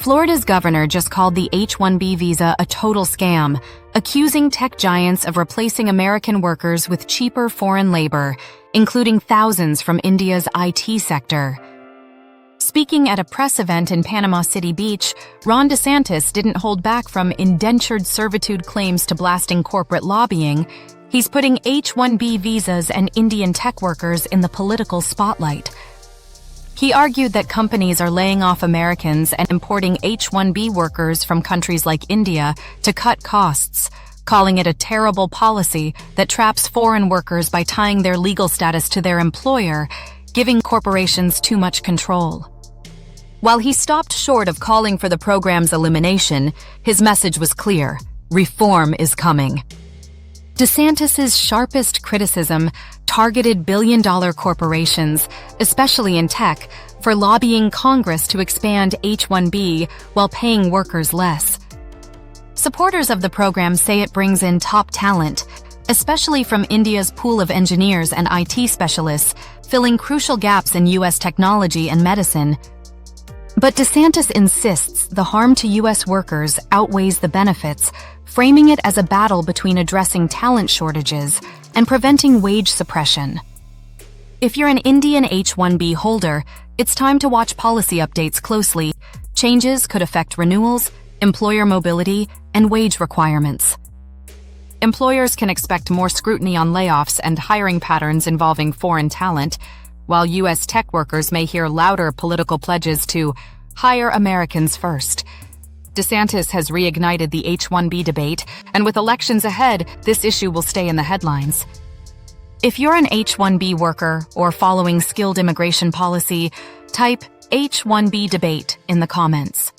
Florida's governor just called the H-1B visa a total scam, accusing tech giants of replacing American workers with cheaper foreign labor, including thousands from India's IT sector. Speaking at a press event in Panama City Beach, Ron DeSantis didn't hold back from indentured servitude claims to blasting corporate lobbying. He's putting H-1B visas and Indian tech workers in the political spotlight. He argued that companies are laying off Americans and importing H-1B workers from countries like India to cut costs, calling it a terrible policy that traps foreign workers by tying their legal status to their employer, giving corporations too much control. While he stopped short of calling for the program's elimination, his message was clear: reform is coming. DeSantis's sharpest criticism targeted billion-dollar corporations, especially in tech, for lobbying Congress to expand H-1B while paying workers less. Supporters of the program say it brings in top talent, especially from India's pool of engineers and IT specialists, filling crucial gaps in U.S. technology and medicine. But DeSantis insists the harm to U.S. workers outweighs the benefits, framing it as a battle between addressing talent shortages and preventing wage suppression. If you're an Indian H-1B holder, it's time to watch policy updates closely. Changes could affect renewals, employer mobility, and wage requirements. Employers can expect more scrutiny on layoffs and hiring patterns involving foreign talent, while U.S. tech workers may hear louder political pledges to hire Americans first. DeSantis has reignited the H-1B debate, and with elections ahead, this issue will stay in the headlines. If you're an H-1B worker or following skilled immigration policy, type H-1B debate in the comments.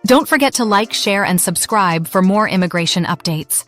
Don't forget to like, share, and subscribe for more immigration updates.